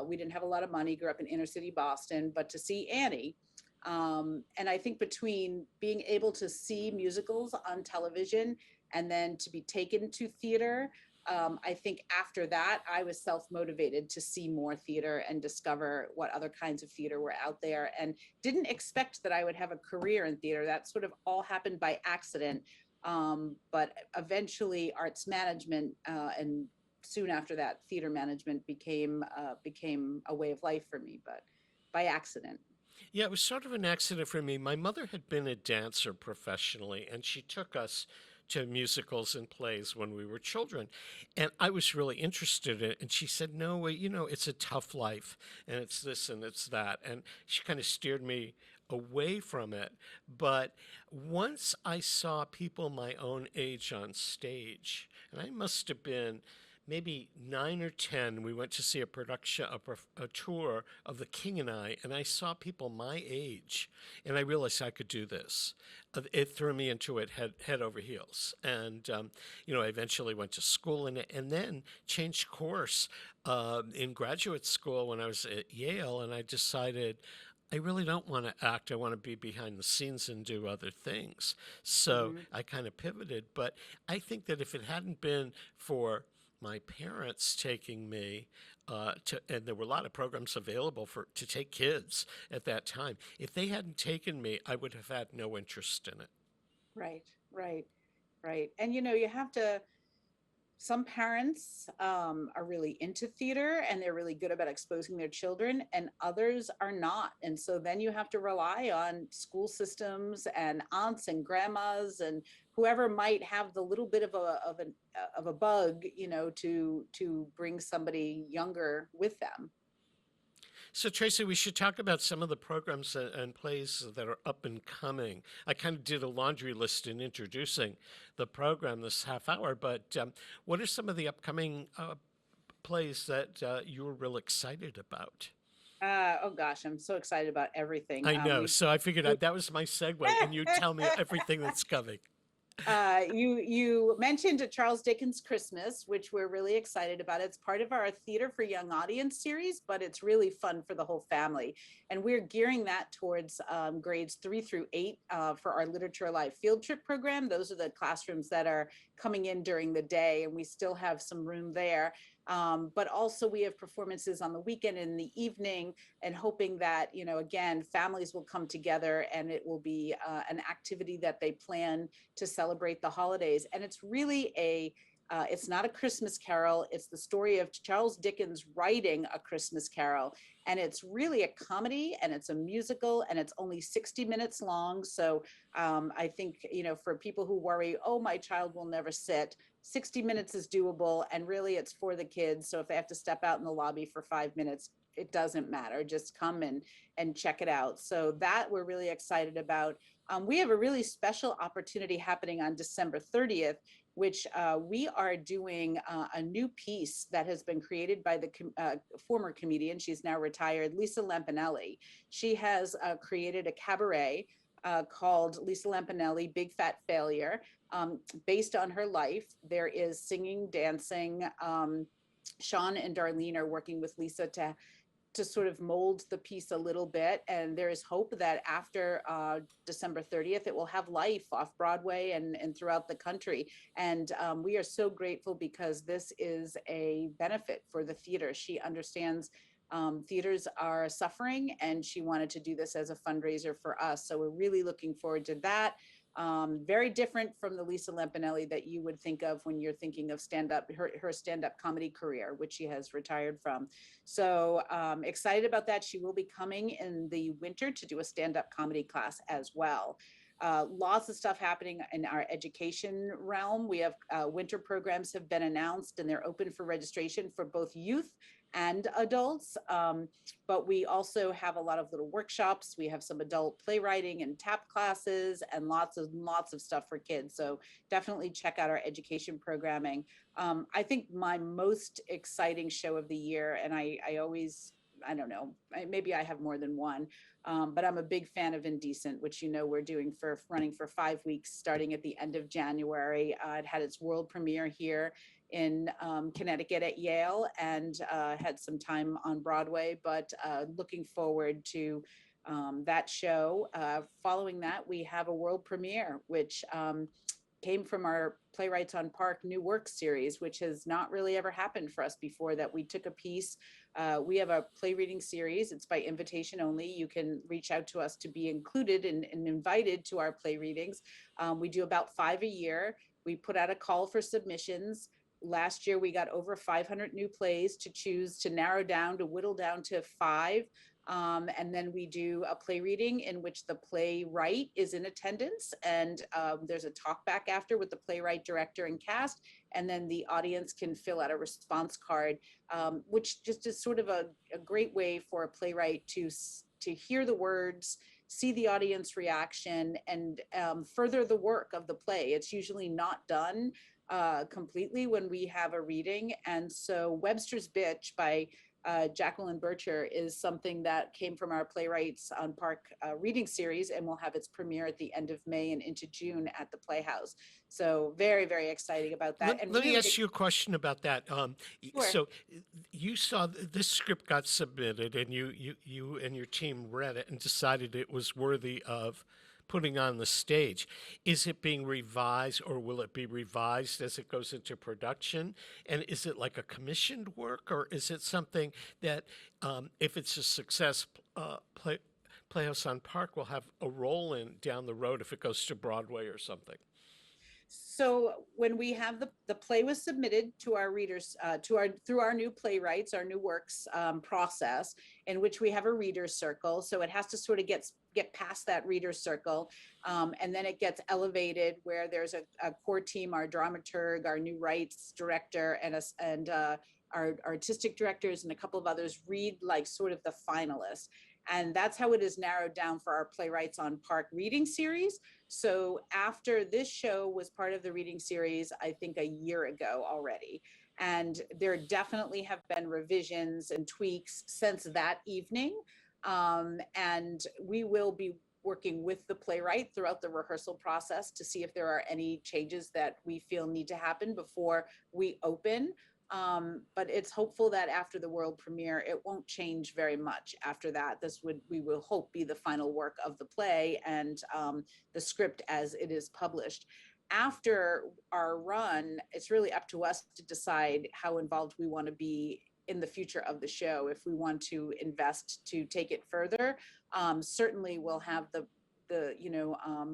We didn't have a lot of money, grew up in inner city Boston, but to see Annie. And I think between being able to see musicals on television and then to be taken to theater, I think after that, I was self-motivated to see more theater and discover what other kinds of theater were out there, and didn't expect that I would have a career in theater. That sort of all happened by accident. But eventually arts management, and soon after that, theater management became a way of life for me, but by accident. Yeah, it was sort of an accident for me. My mother had been a dancer professionally, and she took us to musicals and plays when we were children. And I was really interested in it. And she said, no, you know, it's a tough life, and it's this and it's that. And she kind of steered me away from it. But once I saw people my own age on stage, and I must have been maybe 9 or 10, we went to see a production, a tour of The King and I saw people my age, and I realized I could do this. It threw me into it head over heels. And, you know, I eventually went to school in it, and then changed course in graduate school when I was at Yale, and I decided I really don't want to act. I want to be behind the scenes and do other things. So I kind of pivoted. But I think that if it hadn't been for my parents taking me and there were a lot of programs available to take kids at that time. If they hadn't taken me, I would have had no interest in it. Right. And, you know, you have to, some parents are really into theater and they're really good about exposing their children, and others are not. And so then you have to rely on school systems and aunts and grandmas and whoever might have the little bit of a bug, you know, to bring somebody younger with them. So, Tracy, we should talk about some of the programs and plays that are up and coming. I kind of did a laundry list in introducing the program this half hour, but what are some of the upcoming plays that you're real excited about? Oh gosh, I'm so excited about everything. I know. So I figured that was my segue, and you tell me everything that's coming. You mentioned A Charles Dickens Christmas, which we're really excited about. It's part of our Theater for Young Audience series, but it's really fun for the whole family. And we're gearing that towards grades 3 through 8 for our Literature Live field trip program. Those are the classrooms that are coming in during the day, and we still have some room there. But also we have performances on the weekend and in the evening, and hoping that, you know, again, families will come together and it will be an activity that they plan to celebrate the holidays. And it's really a It's not a Christmas Carol. It's the story of Charles Dickens writing A Christmas Carol. And it's really a comedy, and it's a musical, and it's only 60 minutes long. So I think, for people who worry, oh, my child will never sit, 60 minutes is doable. And really, it's for the kids. So if they have to step out in the lobby for 5 minutes, it doesn't matter. Just come and check it out. So that we're really excited about. We have a really special opportunity happening on December 30th, which we are doing a new piece that has been created by the former comedian. She's now retired, Lisa Lampanelli. She has created a cabaret called Lisa Lampanelli, Big Fat Failure, based on her life. There is singing, dancing. Sean and Darlene are working with Lisa to sort of mold the piece a little bit. And there is hope that after December 30th, it will have life off Broadway and throughout the country. And we are so grateful because this is a benefit for the theater. She understands theaters are suffering, and she wanted to do this as a fundraiser for us. So we're really looking forward to that. Very different from the Lisa Lampanelli that you would think of when you're thinking of stand-up, her stand-up comedy career, which she has retired from. So excited about that. She will be coming in the winter to do a stand-up comedy class as well. Lots of stuff happening in our education realm. We have winter programs have been announced, and they're open for registration for both youth and adults. But we also have a lot of little workshops. We have some adult playwriting and tap classes, and lots of stuff for kids. So definitely check out our education programming. I think my most exciting show of the year, and I always, I don't know, maybe I have more than one, but I'm a big fan of Indecent, which we're doing running for 5 weeks, starting at the end of January. It had its world premiere here in Connecticut at Yale, and had some time on Broadway, but looking forward to that show. Following that, we have a world premiere, which came from our Playwrights on Park New Work series, which has not really ever happened for us before, that we took a piece. We have a play reading series. It's by invitation only. You can reach out to us to be included and invited to our play readings. We do about 5 a year. We put out a call for submissions. Last year, we got over 500 new plays to choose, to whittle down to 5. And then we do a play reading in which the playwright is in attendance, and there's a talk back after with the playwright, director, and cast. And then the audience can fill out a response card, which just is sort of a great way for a playwright to hear the words, see the audience reaction, and further the work of the play. It's usually not done completely when we have a reading. And so Webster's Bitch by Jacqueline Bircher is something that came from our Playwrights on Park reading series, and will have its premiere at the end of May and into June at the Playhouse. So very, very exciting about that. Let me ask you a question about that. Sure. So you saw this script got submitted, and you and your team read it and decided it was worthy of putting on the stage. Is it being revised, or will it be revised as it goes into production? And is it like a commissioned work, or is it something that, if it's a success, Playhouse on Park will have a role in down the road if it goes to Broadway or something? So when we have the play was submitted to our readers, through our new playwrights, our new works process, in which we have a reader's circle. So it has to sort of get past that reader's circle, and then it gets elevated where there's a core team, our dramaturg, our new rights director, and our artistic directors, and a couple of others read like sort of the finalists. And that's how it is narrowed down for our Playwrights on Park reading series. So after this show was part of the reading series, I think a year ago already. And there definitely have been revisions and tweaks since that evening. And we will be working with the playwright throughout the rehearsal process to see if there are any changes that we feel need to happen before we open. But it's hopeful that after the world premiere, it won't change very much after that. We will hope, be the final work of the play and the script as it is published. After our run, it's really up to us to decide how involved we want to be in the future of the show. If we want to invest to take it further, certainly we'll have the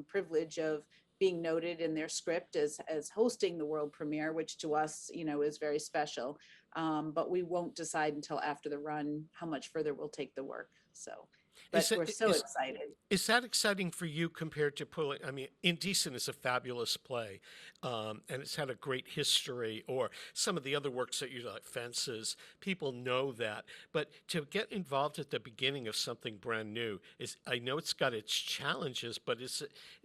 privilege of being noted in their script as hosting the world premiere, which to us, is very special. But we won't decide until after the run how much further we'll take the work. So, but we're so excited. Is that exciting for you compared to pulling? I mean, Indecent is a fabulous play, and it's had a great history. Or some of the other works that you like, Fences, people know that. But to get involved at the beginning of something brand new I know it's got its challenges, but it's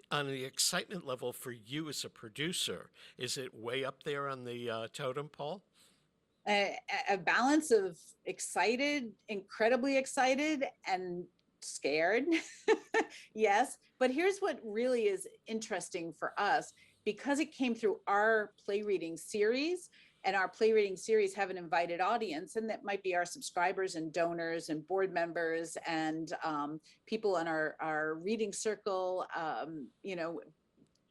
on the excitement level for you as a producer. Is it way up there on the totem pole? A balance of excited, incredibly excited, and scared. Yes, but here's what really is interesting for us, because it came through our play reading series, and our play reading series have an invited audience, and that might be our subscribers and donors and board members and people in our reading circle.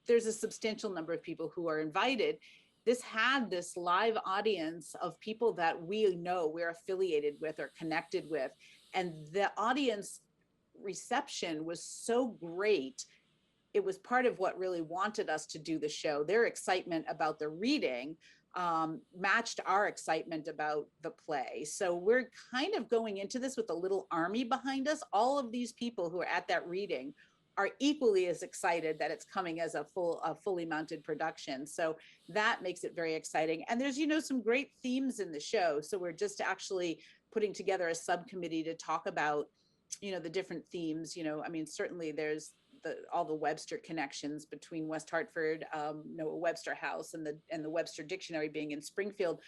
There's a substantial number of people who are invited. This had this live audience of people that we know we're affiliated with or connected with. And the audience reception was so great. It was part of what really wanted us to do the show. Their excitement about the reading matched our excitement about the play. So we're kind of going into this with a little army behind us. All of these people who are at that reading are equally as excited that it's coming as a fully mounted production. So that makes it very exciting. And there's, some great themes in the show. So we're just actually putting together a subcommittee to talk about, the different themes. Certainly there's all the Webster connections between West Hartford, Noah Webster House, and the Webster Dictionary being in Springfield.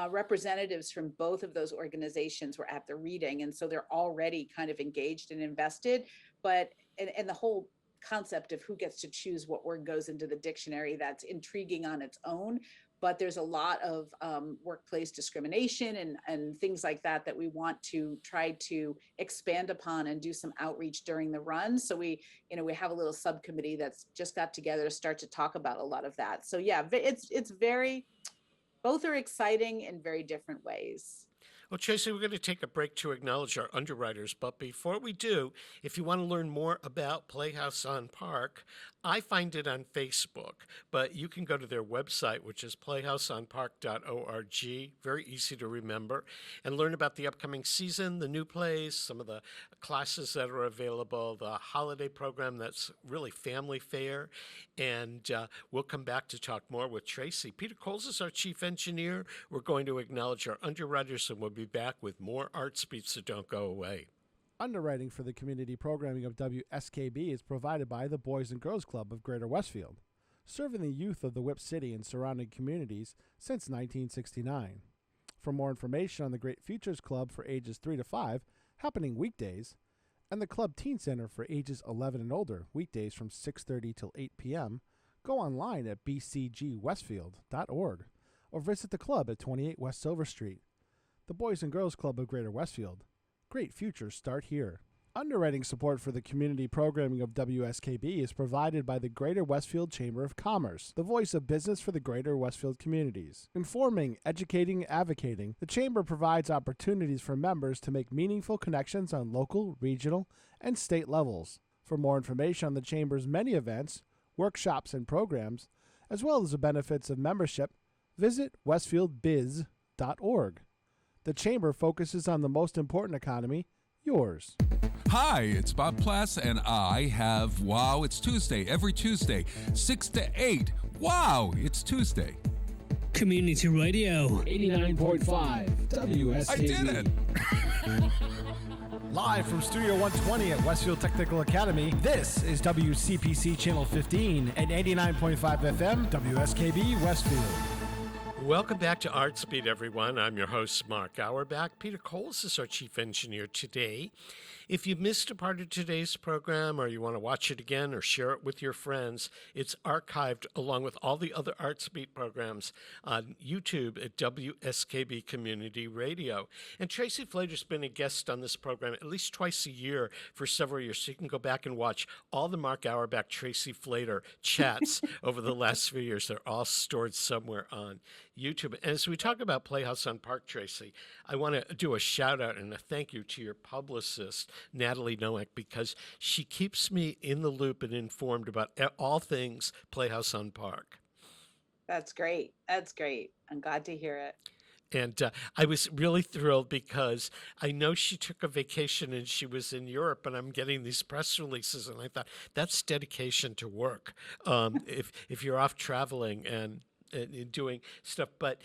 Representatives from both of those organizations were at the reading, and so they're already kind of engaged and invested. But and the whole concept of who gets to choose what word goes into the dictionary, that's intriguing on its own. But there's a lot of workplace discrimination and things like that we want to try to expand upon and do some outreach during the run. So we have a little subcommittee that's just got together to start to talk about a lot of that. So yeah, it's both are exciting in very different ways. Well, Tracy, we're going to take a break to acknowledge our underwriters. But before we do, if you want to learn more about Playhouse on Park, I find it on Facebook, but you can go to their website, which is playhouseonpark.org, very easy to remember, and learn about the upcoming season, the new plays, some of the classes that are available, the holiday program that's really family fair, and we'll come back to talk more with Tracy. Peter Coles is our chief engineer. We're going to acknowledge our underwriters, and we'll be back with more Artsbeat, so don't go away. Underwriting for the community programming of WSKB is provided by the Boys and Girls Club of Greater Westfield, serving the youth of the Whip City and surrounding communities since 1969. For more information on the Great Futures Club for ages 3 to 5, happening weekdays, and the Club Teen Center for ages 11 and older, weekdays from 6:30 till 8 p.m., go online at bcgwestfield.org or visit the club at 28 West Silver Street. The Boys and Girls Club of Greater Westfield. Great futures start here. Underwriting support for the community programming of WSKB is provided by the Greater Westfield Chamber of Commerce, the voice of business for the Greater Westfield communities. Informing, educating, advocating, the Chamber provides opportunities for members to make meaningful connections on local, regional, and state levels. For more information on the Chamber's many events, workshops, and programs, as well as the benefits of membership, visit westfieldbiz.org. The Chamber focuses on the most important economy, yours. Hi, it's Bob Plass, and I have Wow, It's Tuesday, every Tuesday, 6 to 8. Wow, it's Tuesday. Community Radio. 89.5 WSKB. I did it! Live from Studio 120 at Westfield Technical Academy, this is WCPC Channel 15 and 89.5 FM, WSKB Westfield. Welcome back to Artsbeat, everyone. I'm your host, Mark Auerbach. Peter Coles is our chief engineer today. If you missed a part of today's program or you want to watch it again or share it with your friends, it's archived along with all the other Artsbeat programs on YouTube at WSKB Community Radio. And Tracy Flater's been a guest on this program at least twice a year for several years, so you can go back and watch all the Mark Auerbach, Tracy Flater chats over the last few years. They're all stored somewhere on YouTube. And as we talk about Playhouse on Park, Tracy, I want to do a shout out and a thank you to your publicist, Natalie Noack, because she keeps me in the loop and informed about all things Playhouse on Park. That's great. That's great. I'm glad to hear it. And I was really thrilled because I know she took a vacation and she was in Europe, and I'm getting these press releases, and I thought that's dedication to work. If you're off traveling and doing stuff, but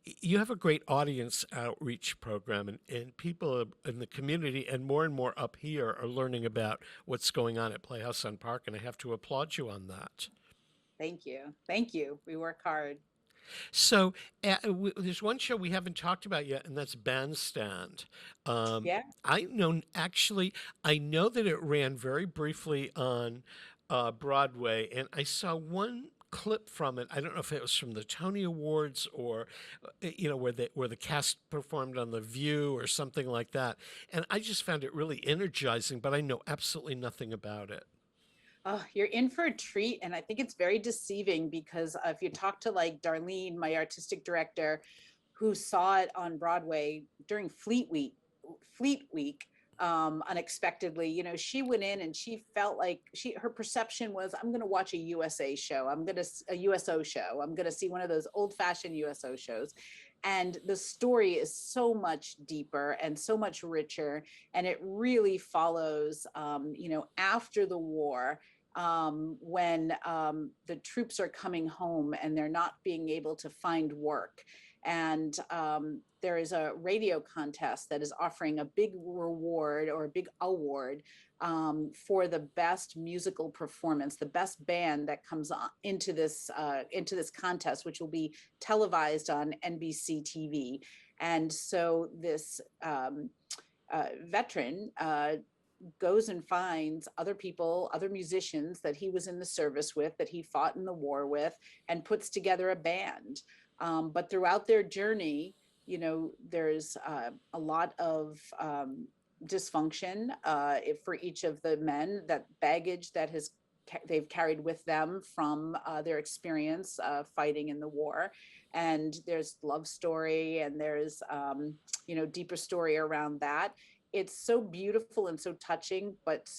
you have a great audience outreach program, and people in the community and more up here are learning about what's going on at Playhouse on Park, and I have to applaud you on that. Thank you. Thank you. We work hard. So there's one show we haven't talked about yet, and that's Bandstand. Yeah. I know that it ran very briefly on Broadway, and I saw one clip from it. I don't know if it was from the Tony Awards or where the cast performed on The View or something like that. And I just found it really energizing, but I know absolutely nothing about it. Oh, you're in for a treat. And I think it's very deceiving because if you talk to like Darlene, my artistic director, who saw it on Broadway during Fleet Week, unexpectedly, she went in and she felt like her perception was, I'm going to watch a USA show. A USO show. I'm going to see one of those old fashioned USO shows. And the story is so much deeper and so much richer. And it really follows, after the war, when the troops are coming home and they're not being able to find work. And there is a radio contest that is offering a big reward or a big award for the best musical performance, the best band that comes into this contest, which will be televised on NBC TV. And so this veteran goes and finds other people, other musicians that he was in the service with, that he fought in the war with, and puts together a band. But throughout their journey, there's a lot of dysfunction for each of the men, that baggage that they've carried with them from their experience fighting in the war. And there's love story, and there's deeper story around that. It's so beautiful and so touching, but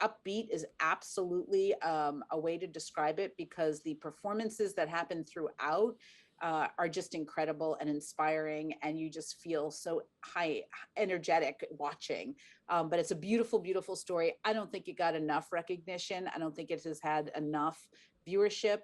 upbeat is absolutely a way to describe it, because the performances that happen throughout are just incredible and inspiring, and you just feel so energetic watching. But it's a beautiful, beautiful story. I don't think it got enough recognition. I don't think it has had enough viewership.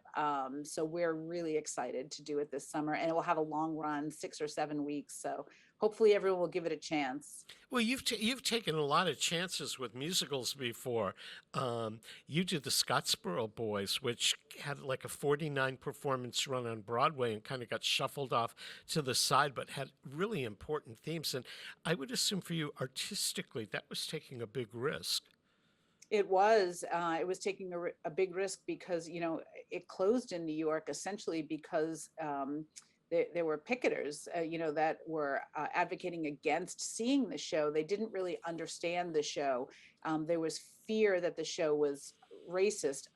So we're really excited to do it this summer, and it will have a long run, 6 or 7 weeks. So hopefully everyone will give it a chance. Well, you've taken a lot of chances with musicals before. You did the Scottsboro Boys, which had like a 49 performance run on Broadway and kind of got shuffled off to the side, but had really important themes. And I would assume for you artistically, that was taking a big risk. It was taking a big risk because, it closed in New York essentially because there were picketers, that were advocating against seeing the show. They didn't really understand the show. There was fear that the show was racist,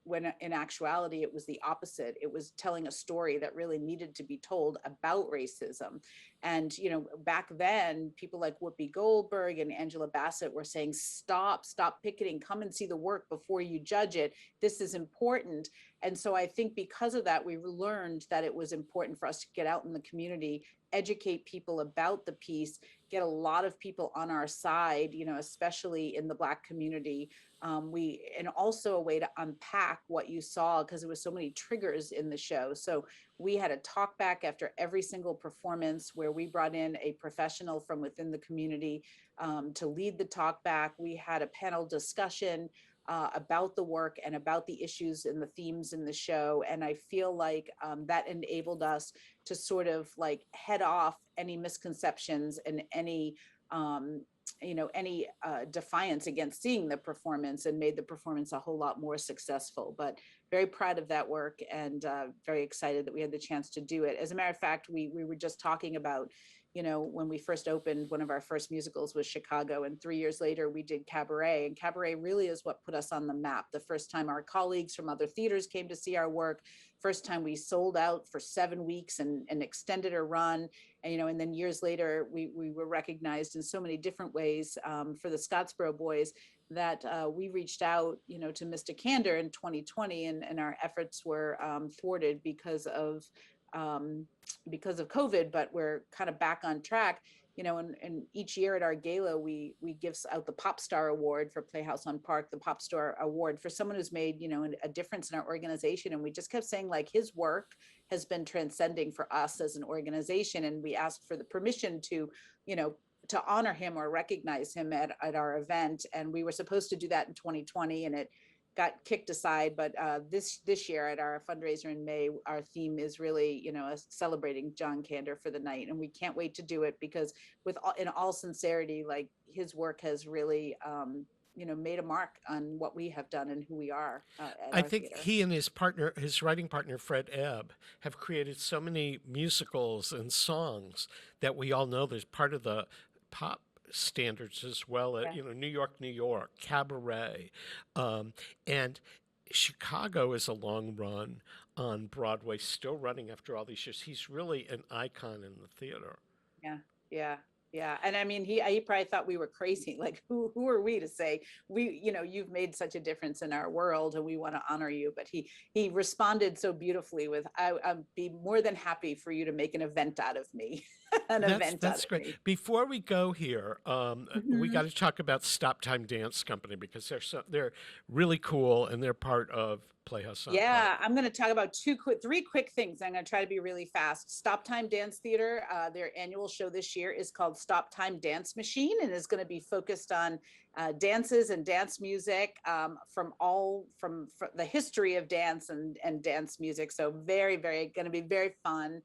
when in actuality it was the opposite. It was telling a story that really needed to be told about racism. And back then, people like Whoopi Goldberg and Angela Bassett were saying, stop picketing, come and see the work before you judge it. This is important. And so I think because of that, we learned that it was important for us to get out in the community, educate people about the piece, get a lot of people on our side, especially in the Black community. And also a way to unpack what you saw, because there was so many triggers in the show. So we had a talk back after every single performance, where we brought in a professional from within the community to lead the talk back. We had a panel discussion about the work and about the issues and the themes in the show. And I feel like that enabled us to sort of like head off any misconceptions and any defiance against seeing the performance, and made the performance a whole lot more successful. But very proud of that work, and very excited that we had the chance to do it. As a matter of fact, we were just talking about, when we first opened, one of our first musicals was Chicago, and 3 years later we did Cabaret, and Cabaret really is what put us on the map. The first time our colleagues from other theaters came to see our work, first time we sold out for 7 weeks and extended a run, and then years later we were recognized in so many different ways for the Scottsboro Boys that we reached out, to Mr. Candor in 2020, and our efforts were thwarted because of COVID, but we're kind of back on track, and each year at our gala, we give out the Pop Star Award for Playhouse on Park, the Pop Star Award for someone who's made, a difference in our organization. And we just kept saying, like, his work has been transcending for us as an organization. And we asked for the permission to honor him or recognize him at our event. And we were supposed to do that in 2020, and it got kicked aside. But this year at our fundraiser in May, our theme is really, celebrating John Candor for the night. And we can't wait to do it because in all sincerity, like, his work has really, made a mark on what we have done and who we are. I think theater. He and his writing partner, Fred Ebb, have created so many musicals and songs that we all know. There's part of the pop standards as well at New York, Cabaret, and Chicago is a long run on Broadway, still running after all these years. He's really an icon in the theater. Yeah. And I mean, he probably thought we were crazy. Like, who are we to say you've made such a difference in our world and we want to honor you? But he responded so beautifully with, I'd be more than happy for you to make an event out of me. That's great. Me. Before we go here, we got to talk about Stop Time Dance Company, because they're really cool and they're part of Playhouse. I'm going to talk about three quick things. I'm going to try to be really fast. Stop Time Dance Theater, their annual show this year is called Stop Time Dance Machine, and is going to be focused on dances and dance music from the history of dance and dance music. So very, very going to be very fun.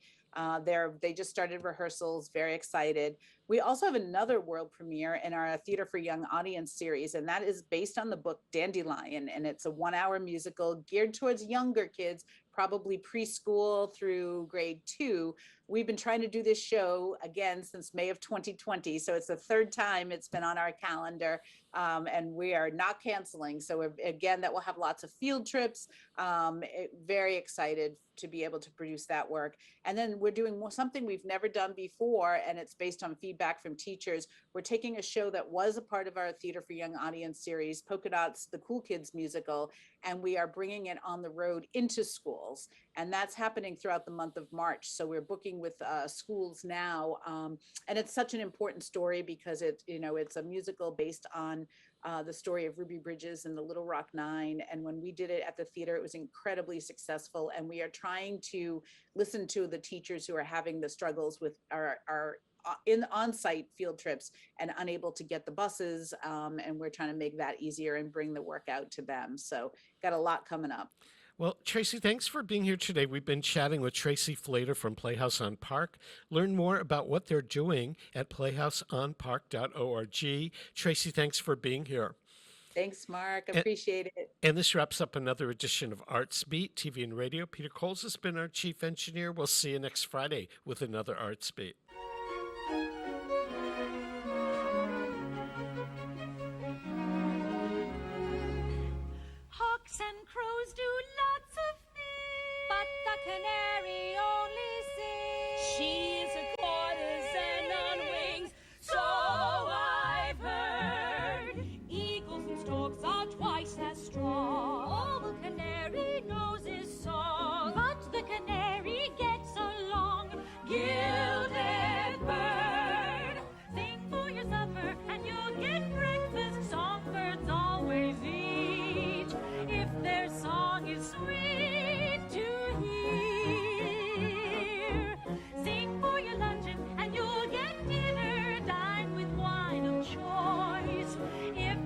They just started rehearsals, very excited. We also have another world premiere in our Theater for Young Audience series, and that is based on the book Dandelion, and it's a 1-hour musical geared towards younger kids, probably preschool through grade 2. We've been trying to do this show again since May of 2020, so it's the third time it's been on our calendar, and we are not canceling. So again, that will have lots of field trips. Very excited to be able to produce that work. And then we're doing something we've never done before, and it's based on feedback from teachers. We're taking a show that was a part of our Theater for Young Audience series, Polka Dots, the Cool Kids musical, and we are bringing it on the road into schools. And that's happening throughout the month of March. So we're booking with schools now. And it's such an important story because it's a musical based on the story of Ruby Bridges and the Little Rock Nine. And when we did it at the theater, it was incredibly successful. And we are trying to listen to the teachers who are having the struggles with our on-site field trips and unable to get the buses. And we're trying to make that easier and bring the work out to them. So got a lot coming up. Well, Tracy, thanks for being here today. We've been chatting with Tracy Flater from Playhouse on Park. Learn more about what they're doing at playhouseonpark.org. Tracy, thanks for being here. Thanks, Mark. Appreciate it. And this wraps up another edition of Artsbeat TV and Radio. Peter Coles has been our chief engineer. We'll see you next Friday with another Artsbeat. Hawks and crows do lots of things, but the canary only sings. She is a courtesan on wings, so I've heard. Eagles and storks are twice as strong. All the canary knows is song, but the canary gets along. Gilded bird, sing for your supper and you'll get breakfast. Songbirds always eat if their song is sweet to hear. Sing for your luncheon and you'll get dinner. Dine with wine of choice if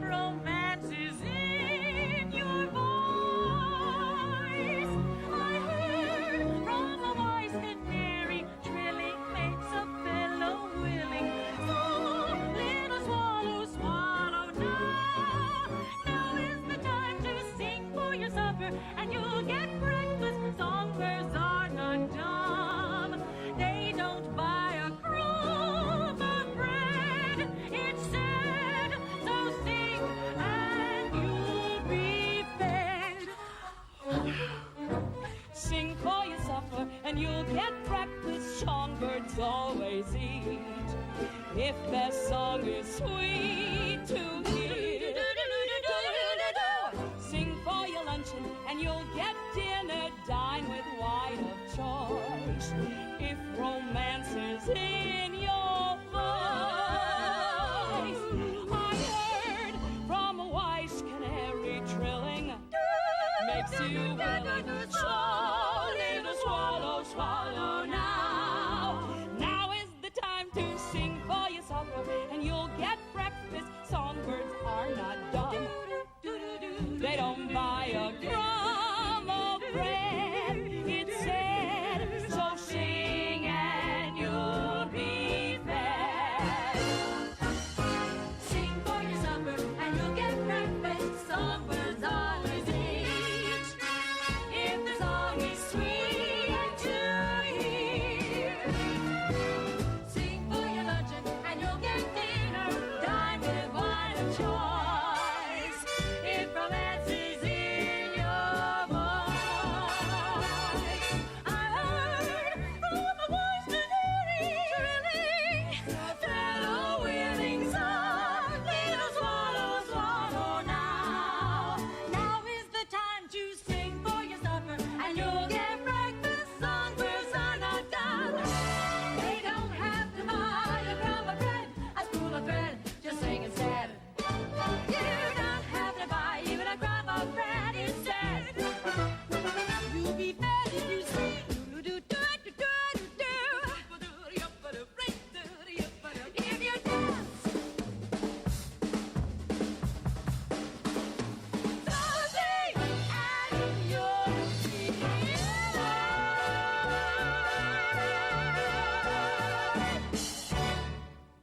if their song is sweet to hear. Sing for your luncheon and you'll get dinner. Dine with wine of choice.